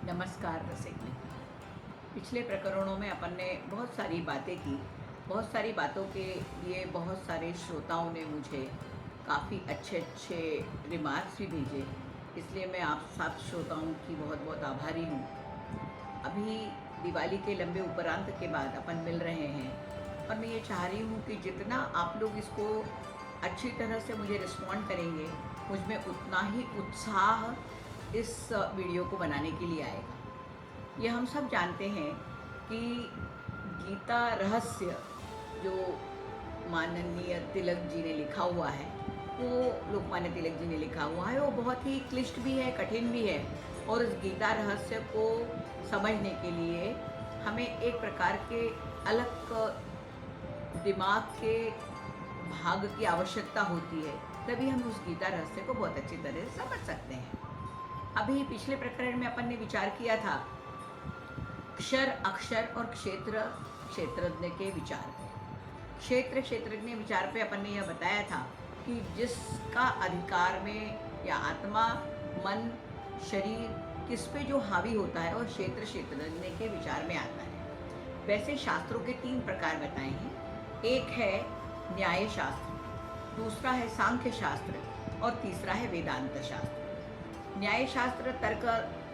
नमस्कार रसिक मित्र। पिछले प्रकरणों में अपन ने बहुत सारी बातें की। बहुत सारी बातों के लिए बहुत सारे श्रोताओं ने मुझे काफ़ी अच्छे अच्छे रिमार्क्स भी भेजे, इसलिए मैं आप सब श्रोताओं की बहुत बहुत आभारी हूँ। अभी दिवाली के लंबे उपरांत के बाद अपन मिल रहे हैं और मैं ये चाह रही हूँ कि जितना आप लोग इसको अच्छी तरह से मुझे रिस्पॉन्ड करेंगे, मुझ में उतना ही उत्साह इस वीडियो को बनाने के लिए आएगा। ये हम सब जानते हैं कि गीता रहस्य जो माननीय तिलक जी ने लिखा हुआ है, वो लोकमान्य तिलक जी ने लिखा हुआ है, वो बहुत ही क्लिष्ट भी है, कठिन भी है। और इस गीता रहस्य को समझने के लिए हमें एक प्रकार के अलग दिमाग के भाग की आवश्यकता होती है, तभी हम उस गीता रहस्य को बहुत अच्छी तरह से समझ सकते हैं। अभी पिछले प्रकरण में अपन ने विचार किया था क्षर अक्षर और क्षेत्र क्षेत्रज्ञ के विचार पे। क्षेत्र क्षेत्रज्ञ विचार पे अपन ने यह बताया था कि जिसका अधिकार में या आत्मा मन शरीर किस पे जो हावी होता है, और क्षेत्र क्षेत्रज्ञ के विचार में आता है। वैसे शास्त्रों के 3 प्रकार बताए हैं। एक है न्याय शास्त्र, दूसरा है सांख्य शास्त्र और तीसरा है वेदांत शास्त्र। न्याय शास्त्र तर्क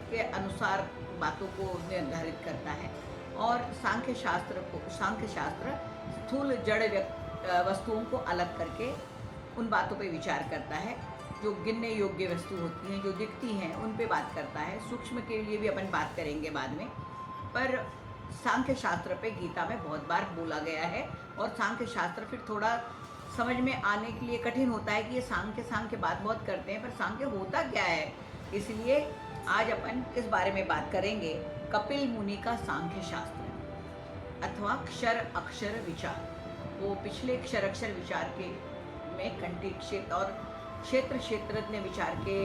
के अनुसार बातों को निर्धारित करता है और सांख्य शास्त्र स्थूल जड़ वस्तुओं को अलग करके उन बातों पे विचार करता है जो गिनने योग्य वस्तु होती हैं, जो दिखती हैं, उन पे बात करता है। सूक्ष्म के लिए भी अपन बात करेंगे बाद में, पर सांख्य शास्त्र पे गीता में बहुत बार बोला गया है। और सांख्य शास्त्र फिर थोड़ा समझ में आने के लिए कठिन होता है कि ये सांख्य बात बहुत करते हैं, पर सांख्य होता क्या है। इसलिए आज अपन इस बारे में बात करेंगे कपिल मुनि का सांख्य शास्त्र अथवा क्षर अक्षर विचार। वो पिछले क्षर अक्षर विचार के में कंटिक्षित और क्षेत्र क्षेत्रज्ञ विचार के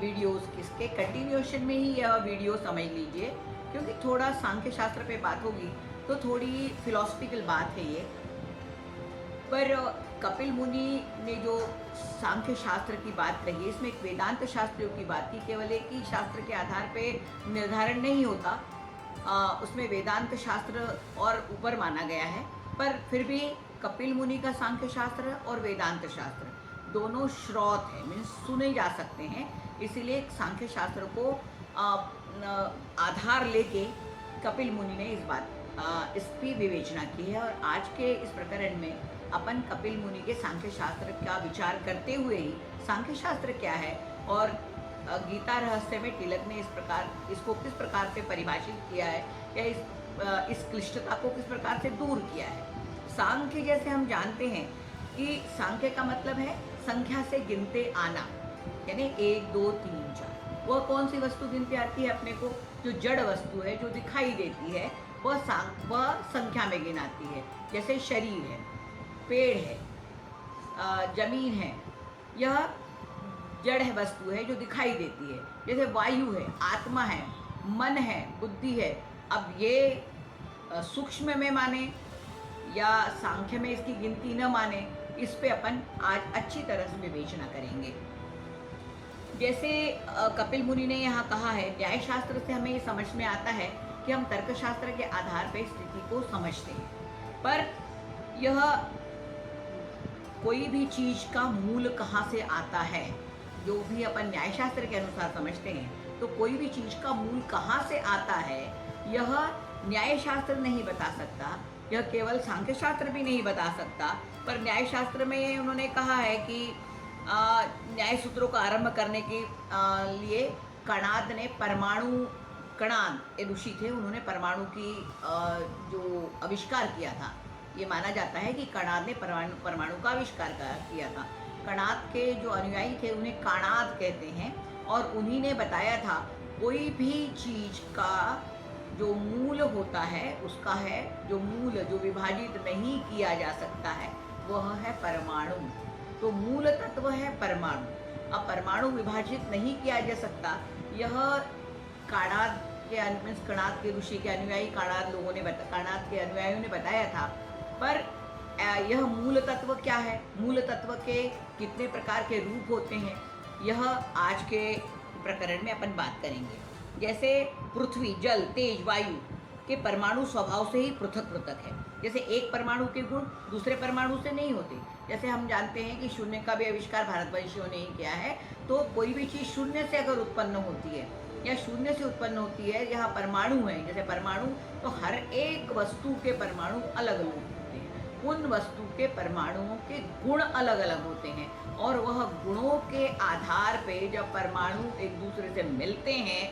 वीडियोस किसके कंटिन्यूएशन में ही यह वीडियो समझ लीजिए, क्योंकि थोड़ा सांख्य शास्त्र पे बात होगी तो थोड़ी फिलॉसफिकल बात है ये। पर कपिल मुनि ने जो सांख्य शास्त्र की बात कही, इसमें एक वेदांत शास्त्रियों की बात की। केवल एक ही शास्त्र के आधार पे निर्धारण नहीं होता, उसमें वेदांत शास्त्र और ऊपर माना गया है। पर फिर भी कपिल मुनि का सांख्य शास्त्र और वेदांत शास्त्र दोनों श्रौत है, मीन्स सुने जा सकते हैं। इसीलिए सांख्य शास्त्र को आधार लेके कपिल मुनि ने इसकी विवेचना की है। और आज के इस प्रकरण में अपन कपिल मुनि के सांख्य शास्त्र का विचार करते हुए ही सांख्य शास्त्र क्या है और गीता रहस्य में तिलक ने इसको किस प्रकार से परिभाषित किया है, या इस क्लिष्टता को किस प्रकार से दूर किया है। सांख्य जैसे हम जानते हैं कि सांख्य का मतलब है संख्या से गिनते आना, यानी 1 2 3 4। वह कौन सी वस्तु गिनते आती है अपने को? जो जड़ वस्तु है, जो दिखाई देती है, वह संख्या में गिनाती है। जैसे शरीर है, पेड़ है, जमीन है, यह जड़ है, वस्तु है जो दिखाई देती है। जैसे वायु है, आत्मा है, मन है, बुद्धि है। अब ये सूक्ष्म में माने या सांख्य में इसकी गिनती न माने, इस पे अपन आज अच्छी तरह से विवेचना करेंगे। जैसे कपिल मुनि ने यहाँ कहा है, न्याय शास्त्र से हमें ये समझ में आता है कि हम तर्कशास्त्र के आधार पर स्थिति को समझते हैं, पर यह कोई भी चीज का मूल कहाँ से आता है, जो भी अपन न्याय शास्त्र के अनुसार समझते हैं, तो कोई भी चीज का मूल कहाँ से आता है यह न्याय शास्त्र नहीं बता सकता, यह केवल सांख्य शास्त्र भी नहीं बता सकता। पर न्याय शास्त्र में उन्होंने कहा है कि न्याय सूत्रों का आरंभ करने के लिए कणाद ने कणाद ऋषि थे, उन्होंने परमाणु की जो आविष्कार किया था। ये माना जाता है कि कणाद ने परमाणु का आविष्कार किया था। कणाद के जो अनुयायी थे उन्हें काणाद कहते हैं, और उन्हीं ने बताया था कोई भी चीज का जो मूल होता है, उसका है जो मूल जो विभाजित नहीं किया जा सकता है, वह है परमाणु। तो मूल तत्व है परमाणु। अब परमाणु विभाजित नहीं किया जा सकता, यह कणाद के ऋषि के अनुयायी कणाद के अनुयायियों ने बताया था। पर यह मूल तत्व क्या है, मूल तत्व के कितने प्रकार के रूप होते हैं, यह आज के प्रकरण में अपन बात करेंगे। जैसे पृथ्वी, जल, तेज, वायु के परमाणु स्वभाव से ही पृथक पृथक है। जैसे एक परमाणु के गुण दूसरे परमाणु से नहीं होते। जैसे हम जानते हैं कि शून्य का भी आविष्कार भारतवंशियों ने ही किया है। तो कोई भी चीज़ शून्य से अगर उत्पन्न होती है या शून्य से उत्पन्न होती है, यहाँ परमाणु है, जैसे परमाणु, तो हर एक वस्तु के परमाणु अलग अलग होते हैं। उन वस्तु के परमाणुओं के गुण अलग अलग होते हैं और वह गुणों के आधार पे जब परमाणु एक दूसरे से मिलते हैं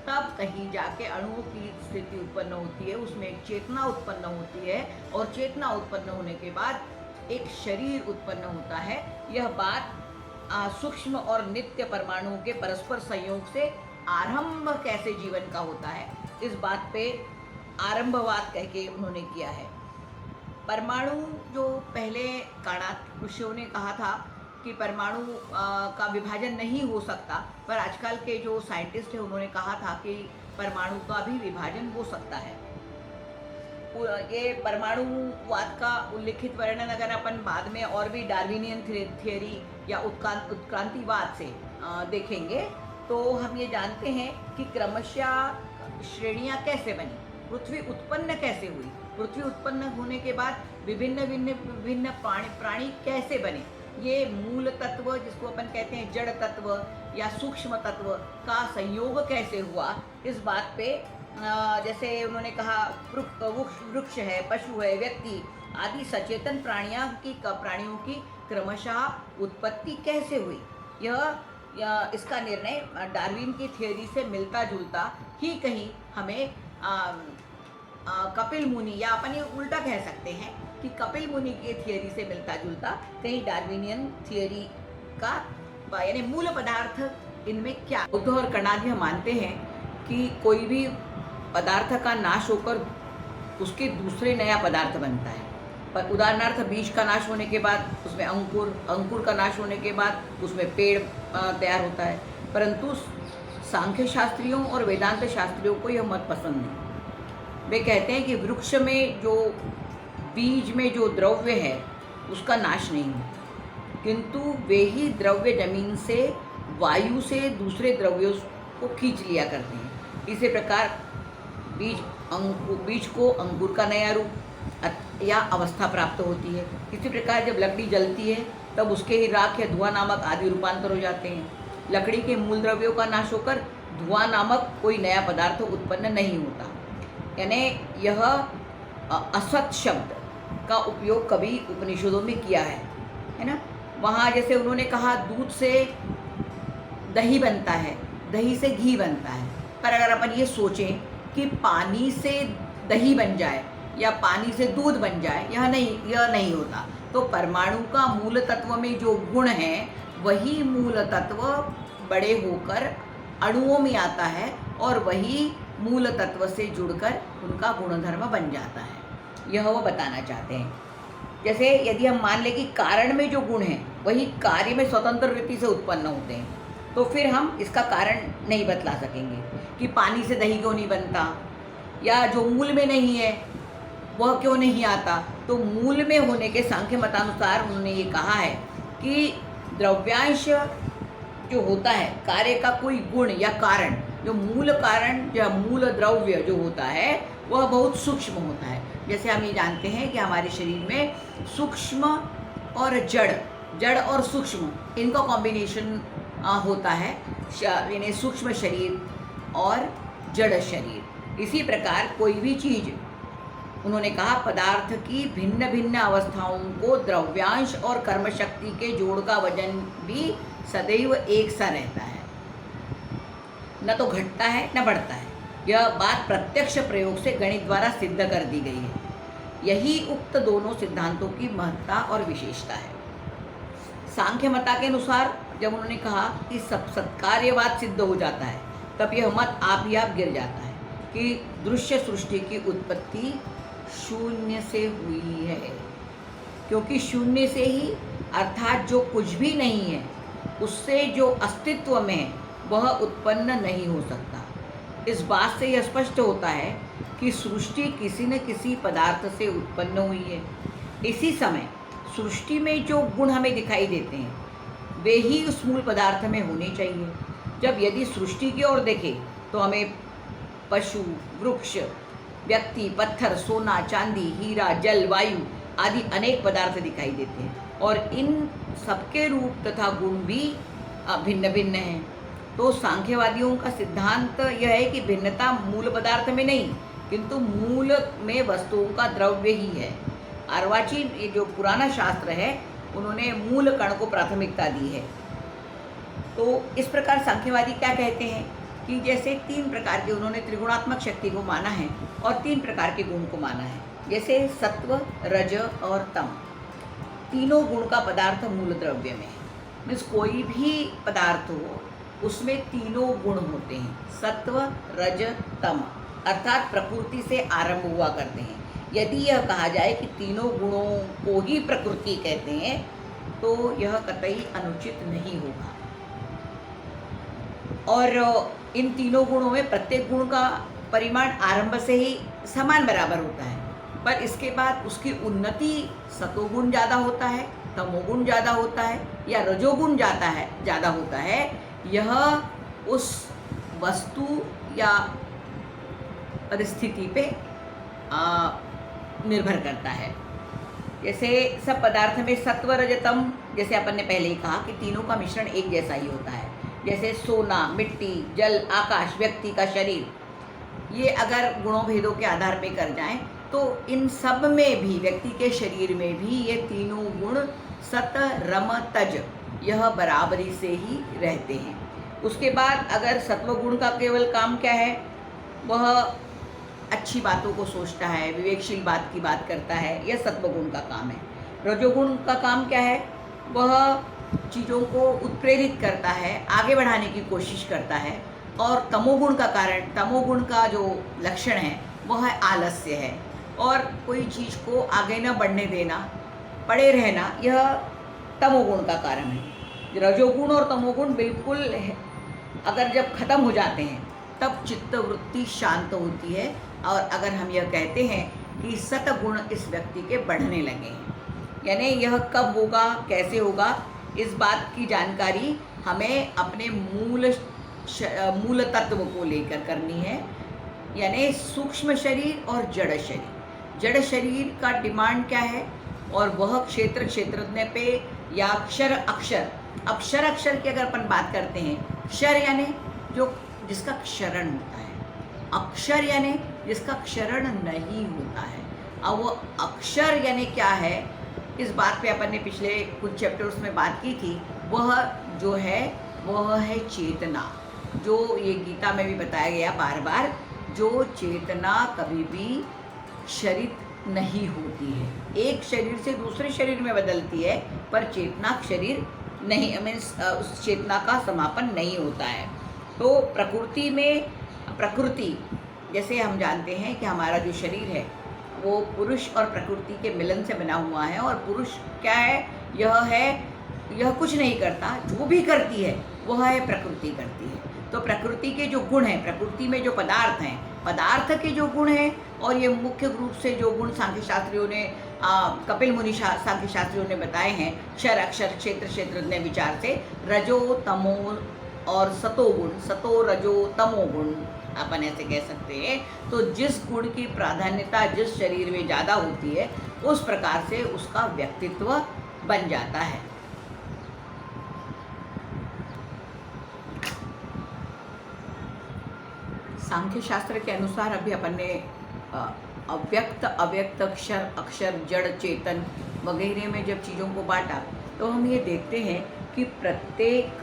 तब कहीं जाके अणुओं की स्थिति उत्पन्न होती है, उसमें एक चेतना उत्पन्न होती है और चेतना उत्पन्न होने के बाद एक शरीर उत्पन्न होता है। यह बात सूक्ष्म और नित्य परमाणुओं के परस्पर संयोग से आरंभ कैसे जीवन का होता है, इस बात पे आरंभवाद कह के उन्होंने किया है। परमाणु जो पहले काणात ऋषियों ने कहा था कि परमाणु का विभाजन नहीं हो सकता, पर आजकल के जो साइंटिस्ट हैं उन्होंने कहा था कि परमाणु का भी विभाजन हो सकता है। ये परमाणुवाद का उल्लिखित वर्णन अगर अपन बाद में और भी डार्विनियन थियरी या उत्क्रांतिवाद से देखेंगे तो हम ये जानते हैं कि क्रमशः श्रेणियाँ कैसे बनी, पृथ्वी उत्पन्न कैसे हुई, पृथ्वी उत्पन्न होने के बाद विभिन्न विभिन्न प्राणी कैसे बने, ये मूल तत्व जिसको अपन कहते हैं जड़ तत्व या सूक्ष्म तत्व का संयोग कैसे हुआ, इस बात पे जैसे उन्होंने कहा वृक्ष है, पशु है, व्यक्ति आदि सचेतन प्राणियों की क्रमशः उत्पत्ति कैसे हुई, यह इसका निर्णय डार्विन की थियोरी से मिलता जुलता ही कहीं हमें कपिल मुनि या अपन ये उल्टा कह सकते हैं कि कपिल मुनि की थियोरी से मिलता जुलता कहीं डार्विनियन थियोरी का यानी मूल पदार्थ इनमें क्या। बुद्ध और कणादि मानते हैं कि कोई भी पदार्थ का नाश होकर उसके दूसरे नया पदार्थ बनता है। पर उदाहरणार्थ बीज का नाश होने के बाद उसमें अंकुर का नाश होने के बाद उसमें पेड़ तैयार होता है। परंतु सांख्य शास्त्रियों और वेदांत शास्त्रियों को यह मत पसंद नहीं। वे कहते हैं कि वृक्ष में जो बीज में जो द्रव्य है उसका नाश नहीं हो, किंतु वे ही द्रव्य जमीन से वायु से दूसरे द्रव्यों को खींच लिया करते हैं। इसी प्रकार बीज को अंकुर का नया रूप या अवस्था प्राप्त होती है। इसी प्रकार जब लकड़ी जलती है तब उसके ही राख या धुआं नामक आदि रूपांतर हो जाते हैं। लकड़ी के मूल द्रव्यों का नाश होकर धुआं नामक कोई नया पदार्थ उत्पन्न नहीं होता। यानी यह असत शब्द का उपयोग कभी उपनिषदों में किया है ना। वहाँ जैसे उन्होंने कहा दूध से दही बनता है, दही से घी बनता है, पर अगर अपन ये सोचें कि पानी से दही बन जाए या पानी से दूध बन जाए, यह नहीं होता। तो परमाणु का मूल तत्व में जो गुण है वही मूल तत्व बड़े होकर अणुओं में आता है और वही मूल तत्व से जुड़कर उनका गुणधर्म बन जाता है। यह वो बताना चाहते हैं। जैसे यदि हम मान लें कि कारण में जो गुण हैं वही कार्य में स्वतंत्र रीति से उत्पन्न होते हैं, तो फिर हम इसका कारण नहीं बतला सकेंगे कि पानी से दही क्यों नहीं बनता या जो मूल में नहीं है वह क्यों नहीं आता। तो मूल में होने के सांख्य मतानुसार उन्होंने ये कहा है कि द्रव्यांश जो होता है, कार्य का कोई गुण या कारण, जो मूल कारण या मूल द्रव्य जो होता है वह बहुत सूक्ष्म होता है। जैसे हम ये जानते हैं कि हमारे शरीर में सूक्ष्म और जड़ और सूक्ष्म इनका कॉम्बिनेशन होता है, यानी सूक्ष्म शरीर और जड़ शरीर। इसी प्रकार कोई भी चीज़, उन्होंने कहा पदार्थ की भिन्न भिन्न अवस्थाओं को द्रव्यांश और कर्म शक्ति के जोड़ का वजन भी सदैव एक सा रहता है, न तो घटता है न बढ़ता है। यह बात प्रत्यक्ष प्रयोग से गणित द्वारा सिद्ध कर दी गई है। यही उक्त दोनों सिद्धांतों की महत्ता और विशेषता है। सांख्य मता के अनुसार जब उन्होंने कहा कि सब सत्कार्यवाद सिद्ध हो जाता है, तब यह मत आप ही आप गिर जाता है कि दृश्य सृष्टि की उत्पत्ति शून्य से हुई है, क्योंकि शून्य से ही अर्थात जो कुछ भी नहीं है उससे जो अस्तित्व में वह उत्पन्न नहीं हो सकता। इस बात से यह स्पष्ट होता है कि सृष्टि किसी न किसी पदार्थ से उत्पन्न हुई है। इसी समय सृष्टि में जो गुण हमें दिखाई देते हैं वे ही उस मूल पदार्थ में होने चाहिए। जब यदि सृष्टि की ओर देखें तो हमें पशु, वृक्ष, व्यक्ति, पत्थर, सोना, चांदी, हीरा, जल, वायु आदि अनेक पदार्थ दिखाई देते हैं और इन सबके रूप तथा गुण भी भिन्न भिन्न हैं। तो सांख्यवादियों का सिद्धांत यह है कि भिन्नता मूल पदार्थ में नहीं किंतु मूल में वस्तुओं का द्रव्य ही है। अर्वाचीन ये जो पुराना शास्त्र है उन्होंने मूल कण को प्राथमिकता दी है। तो इस प्रकार सांख्यवादी क्या कहते हैं कि जैसे 3 प्रकार के उन्होंने त्रिगुणात्मक शक्ति को माना है और 3 प्रकार के गुण को माना है, जैसे सत्व, रज और तम। तीनों गुण का पदार्थ मूल द्रव्य में है। मीन्स कोई भी पदार्थ हो उसमें तीनों गुण होते हैं, सत्व, रज, तम, अर्थात प्रकृति से आरंभ हुआ करते हैं। यदि यह कहा जाए कि तीनों गुणों को ही प्रकृति कहते हैं तो यह कतई अनुचित नहीं होगा। और इन तीनों गुणों में प्रत्येक गुण का परिमाण आरंभ से ही समान बराबर होता है, पर इसके बाद उसकी उन्नति सतोगुण ज़्यादा होता है, तमोगुण ज़्यादा होता है या रजोगुण ज़्यादा होता है। यह उस वस्तु या परिस्थिति पे निर्भर करता है। जैसे सब पदार्थ में सत्व, रजतम, जैसे अपन ने पहले ही कहा कि तीनों का मिश्रण एक जैसा ही होता है। जैसे सोना, मिट्टी, जल, आकाश, व्यक्ति का शरीर, ये अगर गुणों भेदों के आधार पे कर जाएं तो इन सब में भी, व्यक्ति के शरीर में भी ये तीनों गुण सत, रम, तज यह बराबरी से ही रहते हैं। उसके बाद अगर सत्व गुण का केवल काम क्या है, वह अच्छी बातों को सोचता है, विवेकशील बात की बात करता है, यह सत्व गुण का काम है। रजोगुण का काम क्या है, वह चीज़ों को उत्प्रेरित करता है, आगे बढ़ाने की कोशिश करता है। और तमोगुण का जो लक्षण है वह है आलस्य है और कोई चीज़ को आगे न बढ़ने देना, पड़े रहना, यह तमोगुण का कारण है। रजोगुण और तमोगुण बिल्कुल अगर जब खत्म हो जाते हैं तब चित्तवृत्ति शांत होती है और अगर हम यह कहते हैं कि सतगुण इस व्यक्ति के बढ़ने लगे हैं, यानी यह कब होगा, कैसे होगा, इस बात की जानकारी हमें अपने मूल तत्व को लेकर करनी है, यानी सूक्ष्म शरीर और जड़ शरीर। जड़ शरीर का डिमांड क्या है और वह क्षेत्रज्ञ पे या अक्षर की अगर अपन बात करते हैं, क्षर यानी जो जिसका क्षरण होता है, अक्षर यानी जिसका क्षरण नहीं होता है। अब वो अक्षर यानी क्या है, इस बात पे अपन ने पिछले कुछ चैप्टर्स में बात की थी। वह जो है वह है चेतना, जो ये गीता में भी बताया गया बार बार, जो चेतना कभी भी क्षरित नहीं होती है, एक शरीर से दूसरे शरीर में बदलती है पर चेतना शरीर नहीं, मीन्स उस चेतना का समापन नहीं होता है। तो प्रकृति जैसे हम जानते हैं कि हमारा जो शरीर है वो पुरुष और प्रकृति के मिलन से बना हुआ है और पुरुष क्या है, यह कुछ नहीं करता, जो भी करती है वह है प्रकृति करती है। तो प्रकृति के जो गुण हैं, प्रकृति में जो पदार्थ हैं, पदार्थ के जो गुण हैं और ये मुख्य रूप से जो गुण सांख्य शास्त्रियों ने कपिल मुनि सांख्य शास्त्रियों ने बताए हैं, क्षर, अक्षर, क्षेत्रज्ञ विचार से रजो, तमो और सतोगुण, सतो, रजो, तमो गुण अपन ऐसे कह सकते हैं। तो जिस गुण की प्राधान्यता जिस शरीर में ज़्यादा होती है उस प्रकार से उसका व्यक्तित्व बन जाता है। सांख्य शास्त्र के अनुसार अभी अपन ने अव्यक्त, अव्यक्त, क्षर, अक्षर, जड़, चेतन वगैरह में जब चीज़ों को बांटा तो हम ये देखते हैं कि प्रत्येक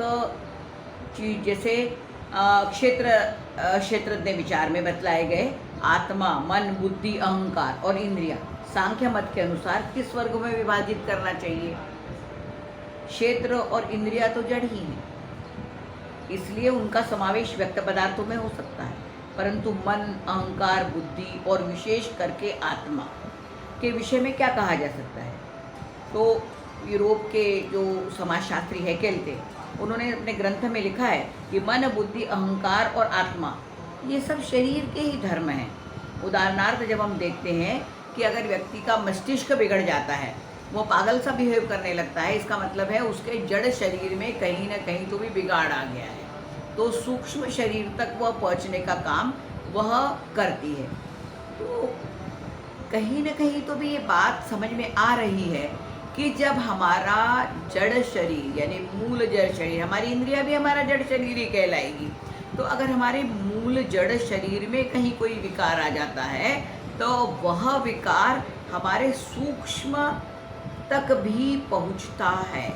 चीज, जैसे क्षेत्रज्ञ विचार में बतलाए गए आत्मा, मन, बुद्धि, अहंकार और इंद्रिया सांख्य मत के अनुसार किस वर्ग में विभाजित करना चाहिए। क्षेत्र और इंद्रिया तो जड़ ही हैं, इसलिए उनका समावेश व्यक्त पदार्थों में हो सकता है, परंतु मन, अहंकार, बुद्धि और विशेष करके आत्मा के विषय में क्या कहा जा सकता है। तो यूरोप के जो समाजशास्त्री हेकेल थे, उन्होंने अपने ग्रंथ में लिखा है कि मन, बुद्धि, अहंकार और आत्मा ये सब शरीर के ही धर्म हैं। उदाहरणार्थ जब हम देखते हैं कि अगर व्यक्ति का मस्तिष्क बिगड़ जाता है, वो पागल सा बिहेव करने लगता है, इसका मतलब है उसके जड़ शरीर में कहीं ना कहीं तो भी बिगाड़ आ गया है। तो सूक्ष्म शरीर तक वह पहुंचने का काम वह करती है। तो कहीं न कहीं तो भी ये बात समझ में आ रही है कि जब हमारा जड़ शरीर यानी मूल जड़ शरीर, हमारी इंद्रियां भी हमारा जड़ शरीर ही कहलाएगी, तो अगर हमारे मूल जड़ शरीर में कहीं कोई विकार आ जाता है तो वह विकार हमारे सूक्ष्म तक भी पहुंचता है।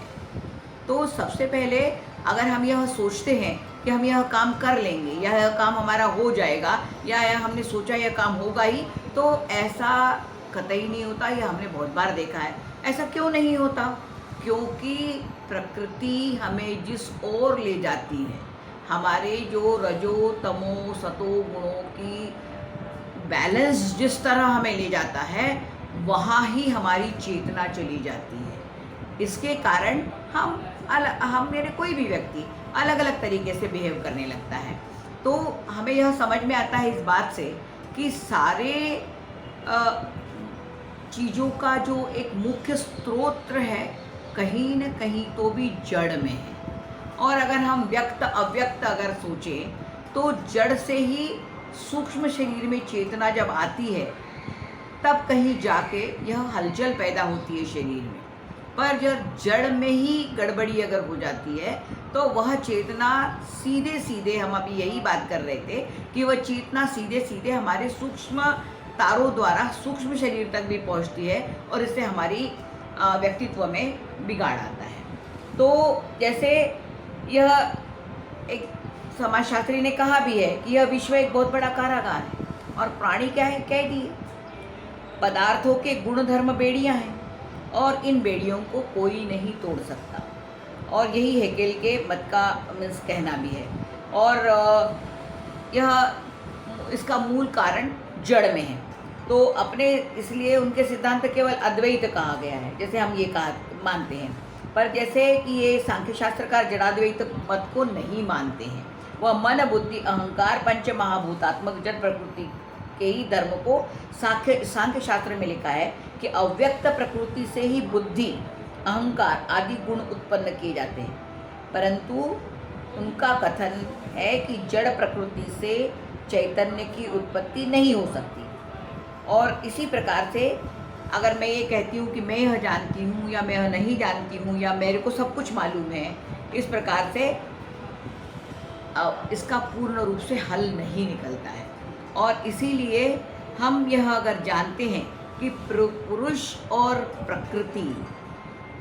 तो सबसे पहले अगर हम यह सोचते हैं कि हम यह काम कर लेंगे, यह काम हमारा हो जाएगा, या यह हमने सोचा यह काम होगा ही, तो ऐसा कतई नहीं होता। यह हमने बहुत बार देखा है। ऐसा क्यों नहीं होता? क्योंकि प्रकृति हमें जिस ओर ले जाती है, हमारे जो रजो तमो सतो गुणों की बैलेंस जिस तरह हमें ले जाता है, वहाँ ही हमारी चेतना चली जाती है। इसके कारण हम मेरे कोई भी व्यक्ति अलग अलग तरीके से बिहेव करने लगता है। तो हमें यह समझ में आता है इस बात से कि सारे चीज़ों का जो एक मुख्य स्रोत है, कहीं न कहीं तो भी जड़ में है। और अगर हम व्यक्त अव्यक्त अगर सोचें, तो जड़ से ही सूक्ष्म शरीर में चेतना जब आती है, तब कहीं जाके यह हलचल पैदा होती है शरीर में। पर जब जड़ में ही गड़बड़ी अगर हो जाती है, तो वह चेतना सीधे सीधे, हम अभी यही बात कर रहे थे कि वह चेतना सीधे सीधे हमारे सूक्ष्म तारों द्वारा सूक्ष्म शरीर तक भी पहुंचती है और इससे हमारी व्यक्तित्व में बिगाड़ आता है। तो जैसे यह एक समाजशास्त्री ने कहा भी है कि यह विश्व एक बहुत बड़ा कारागार है और प्राणी क्या है, कैदी है। पदार्थों के गुण धर्म बेड़ियां हैं और इन बेड़ियों को कोई नहीं तोड़ सकता। और यही हेगेल के मत का मीन्स कहना भी है। और यह इसका मूल कारण जड़ में है। तो अपने इसलिए उनके सिद्धांत केवल अद्वैत कहा गया है, जैसे हम ये कहा मानते हैं। पर जैसे कि ये सांख्य शास्त्रकार जड़ाद्वैत मत को नहीं मानते हैं, वह मन बुद्धि अहंकार पंच महाभूतात्मक जड़ प्रकृति के ही धर्म को सांख्य शास्त्र में लिखा है कि अव्यक्त प्रकृति से ही बुद्धि अहंकार आदि गुण उत्पन्न किए जाते हैं। परंतु उनका कथन है कि जड़ प्रकृति से चैतन्य की उत्पत्ति नहीं हो सकती। और इसी प्रकार से अगर मैं ये कहती हूँ कि मैं यह जानती हूँ या मैं यह नहीं जानती हूँ या मेरे को सब कुछ मालूम है, इस प्रकार से इसका पूर्ण रूप से हल नहीं निकलता है। और इसीलिए हम यह अगर जानते हैं कि पुरुष और प्रकृति,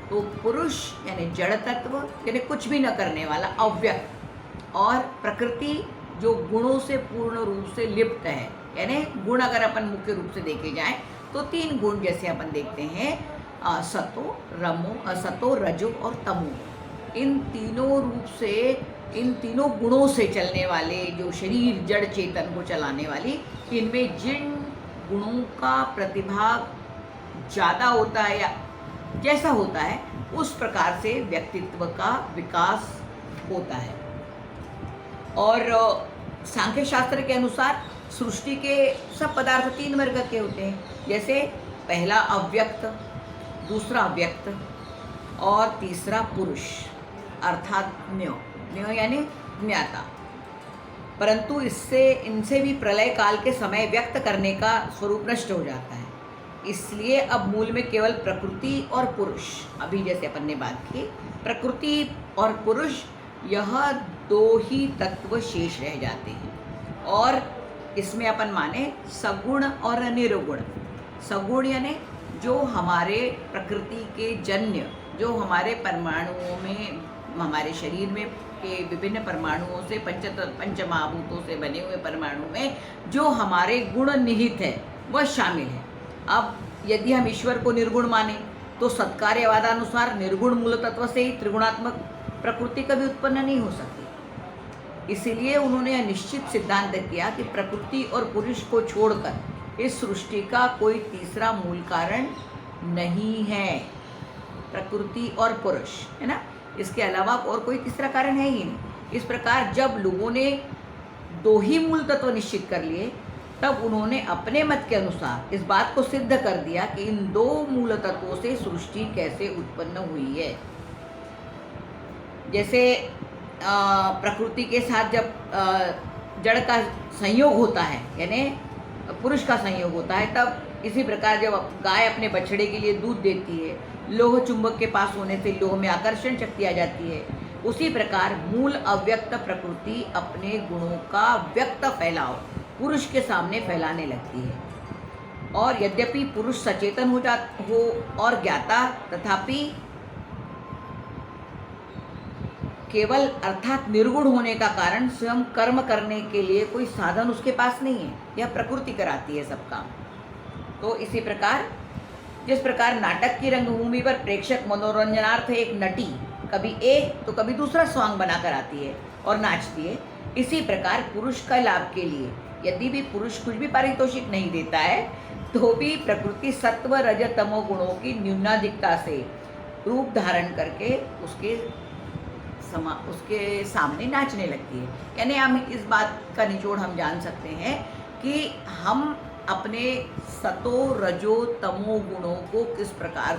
तो पुरुष यानी जड़ तत्व यानी कुछ भी न करने वाला अव्यक्त, और प्रकृति जो गुणों से पूर्ण रूप से लिप्त है, यानी गुण अगर अपन मुख्य रूप से देखे जाएं तो तीन गुण जैसे अपन देखते हैं सतो रजो और तमो। इन तीनों रूप से, इन तीनों गुणों से चलने वाले जो शरीर जड़ चेतन को चलाने वाली, इनमें जिन गुणों का प्रतिभाग ज़्यादा होता है या जैसा होता है, उस प्रकार से व्यक्तित्व का विकास होता है। और सांख्य शास्त्र के अनुसार सृष्टि के सब पदार्थ तीन वर्ग के होते हैं, जैसे पहला अव्यक्त, दूसरा व्यक्त और तीसरा पुरुष अर्थात ज्ञ यानी ज्ञाता। परंतु इनसे भी प्रलय काल के समय व्यक्त करने का स्वरूप नष्ट हो जाता है। इसलिए अब मूल में केवल प्रकृति और पुरुष, अभी जैसे अपन ने बात की, प्रकृति और पुरुष, यह दो ही तत्व शेष रह जाते हैं। और इसमें अपन माने सगुण और निर्गुण। सगुण यानी जो हमारे प्रकृति के जन्य, जो हमारे परमाणुओं में, हमारे शरीर में के विभिन्न परमाणुओं से, पंच महाभूतों से बने हुए परमाणु में जो हमारे गुण निहित है, वह शामिल है। अब यदि हम ईश्वर को निर्गुण माने तो सत्कार्यवादानुसार निर्गुण मूल तत्व से ही त्रिगुणात्मक प्रकृति कभी उत्पन्न नहीं हो सकती। इसीलिए उन्होंने यह निश्चित सिद्धांत किया कि प्रकृति और पुरुष को छोड़कर इस सृष्टि का कोई तीसरा मूल कारण नहीं है। प्रकृति और पुरुष है ना, इसके अलावा और कोई तीसरा कारण है ही नहीं। इस प्रकार जब लोगों ने दो ही मूल तत्व निश्चित कर लिए, तब उन्होंने अपने मत के अनुसार इस बात को सिद्ध कर दिया कि इन दो मूल तत्वों से सृष्टि कैसे उत्पन्न हुई है। जैसे प्रकृति के साथ जब जड़ का संयोग होता है, यानी पुरुष का संयोग होता है, तब इसी प्रकार जब गाय अपने बछड़े के लिए दूध देती है, लोह चुंबक के पास होने से लोह में आकर्षण शक्ति आ जाती है, उसी प्रकार मूल अव्यक्त प्रकृति अपने गुणों का व्यक्त फैलाव पुरुष के सामने फैलाने लगती है। और यद्यपि पुरुष सचेतन हो और ज्ञाता, तथापि केवल अर्थात निर्गुण होने का कारण स्वयं कर्म करने के लिए कोई साधन उसके पास नहीं है। यह प्रकृति कराती है सब काम। तो इसी प्रकार जिस प्रकार नाटक की रंगभूमि पर प्रेक्षक मनोरंजनार्थ एक नटी कभी एक तो कभी दूसरा सॉन्ग बनाकर आती है और नाचती है, इसी प्रकार पुरुष का लाभ के लिए यदि भी पुरुष कुछ भी पारितोषिक नहीं देता है, तो भी प्रकृति सत्व रज तमो गुणों की न्यूनाधिकता से रूप धारण करके उसके सामने नाचने लगती है। यानी हम इस बात का निचोड़ हम जान सकते हैं कि हम अपने सतो रजो तमो गुणों को किस प्रकार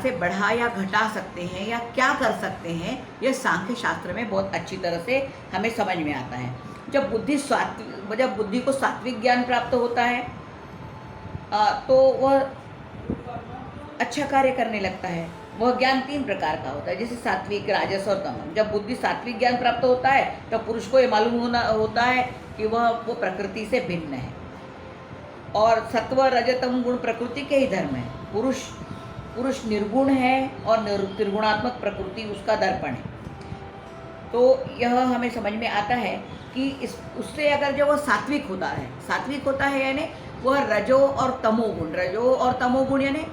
से बढ़ा या घटा सकते हैं या क्या कर सकते हैं, यह सांख्य शास्त्र में बहुत अच्छी तरह से हमें समझ में आता है। जब बुद्धि को सात्विक ज्ञान प्राप्त होता है तो वह अच्छा कार्य करने लगता है। वह ज्ञान 3 प्रकार का होता है, जैसे सात्विक, राजस और तमो। जब बुद्धि सात्विक ज्ञान प्राप्त होता है तब पुरुष को ये मालूम होता है कि वो प्रकृति से भिन्न है और सत्व रजतम गुण प्रकृति के ही धर्म है। पुरुष निर्गुण है और त्रिगुणात्मक प्रकृति उसका दर्पण है। तो यह हमें समझ में आता है कि उससे अगर जो वह सात्विक होता है यानी वह रजो और तमोगुण यानी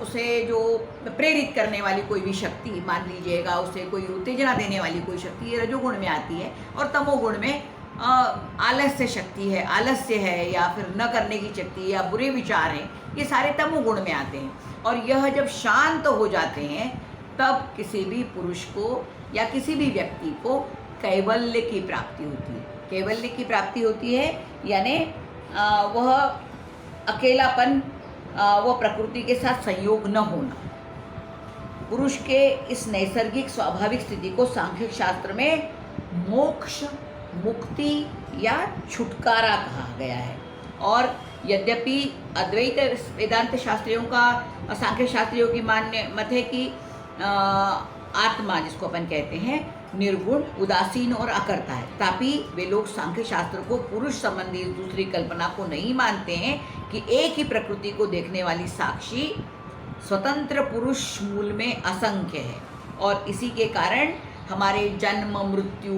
उसे जो प्रेरित करने वाली कोई भी शक्ति, मान लीजिएगा उसे कोई उत्तेजना देने वाली कोई शक्ति, ये रजोगुण में आती है। और तमोगुण में आलस्य है या फिर न करने की शक्ति या बुरे विचार हैं, ये सारे तमोगुण में आते हैं। और यह जब शांत हो जाते हैं तब किसी भी पुरुष को या किसी भी व्यक्ति को कैवल्य की प्राप्ति होती है। कैवल्य की प्राप्ति होती है यानी वह अकेलापन, वह प्रकृति के साथ संयोग न होना। पुरुष के इस नैसर्गिक स्वाभाविक स्थिति को सांख्यिक शास्त्र में मोक्ष, मुक्ति या छुटकारा कहा गया है। और यद्यपि अद्वैत वेदांत शास्त्रियों का, सांख्य शास्त्रियों की मान्य मत है कि आत्मा जिसको अपन कहते हैं निर्गुण, उदासीन और अकर्ता है, तथापि वे लोग सांख्य शास्त्र को पुरुष संबंधी दूसरी कल्पना को नहीं मानते हैं कि एक ही प्रकृति को देखने वाली साक्षी स्वतंत्र पुरुष मूल में असंख्य है। और इसी के कारण हमारे जन्म, मृत्यु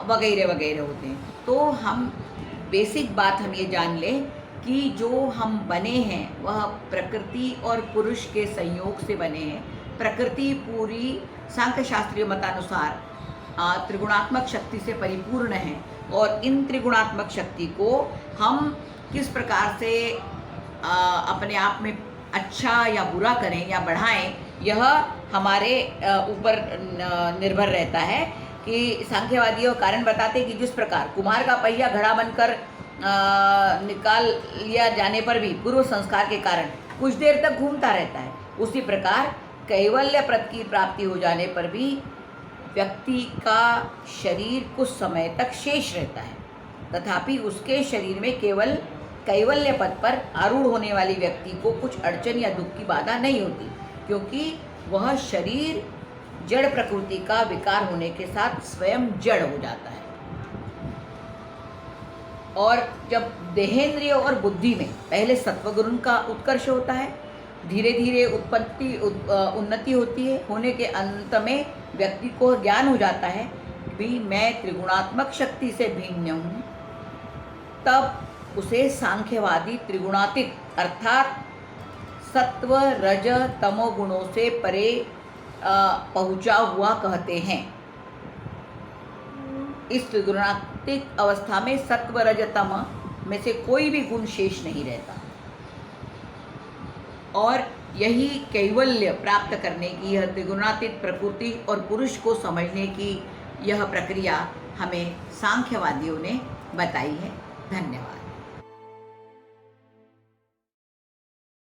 वगैरह वगैरह होते हैं। तो हम बेसिक बात हम ये जान लें कि जो हम बने हैं वह प्रकृति और पुरुष के संयोग से बने हैं। प्रकृति पूरी सांख्य शास्त्रीय मतानुसार त्रिगुणात्मक शक्ति से परिपूर्ण है और इन त्रिगुणात्मक शक्ति को हम किस प्रकार से अपने आप में अच्छा या बुरा करें या बढ़ाएं, यह हमारे ऊपर निर्भर रहता है। कि सांख्यवादियों कारण बताते हैं कि जिस प्रकार कुम्हार का पहिया घड़ा बनकर निकाल लिया जाने पर भी पूर्व संस्कार के कारण कुछ देर तक घूमता रहता है, उसी प्रकार कैवल्य पद की प्राप्ति हो जाने पर भी व्यक्ति का शरीर कुछ समय तक शेष रहता है, तथापि उसके शरीर में केवल कैवल्य पद पर आरूढ़ होने वाली व्यक्ति को कुछ अड़चन या दुख की बाधा नहीं होती, क्योंकि वह शरीर जड़ प्रकृति का विकार होने के साथ स्वयं जड़ हो जाता है। और जब देहेंद्रिय और बुद्धि में पहले सत्वगुण का उत्कर्ष होता है, धीरे धीरे उन्नति होती है, होने के अंत में व्यक्ति को ज्ञान हो जाता है भी मैं त्रिगुणात्मक शक्ति से भिन्न हूँ, तब उसे सांख्यवादी त्रिगुणातीत अर्थात सत्व रज तमो गुणों से परे पहुँचा हुआ कहते हैं। इस त्रिगुणातीत अवस्था में सत्व रज तम में से कोई भी गुण शेष नहीं रहता और यही कैवल्य प्राप्त करने की यह त्रिगुणातीत प्रकृति और पुरुष को समझने की यह प्रक्रिया हमें सांख्यवादियों ने बताई है। धन्यवाद।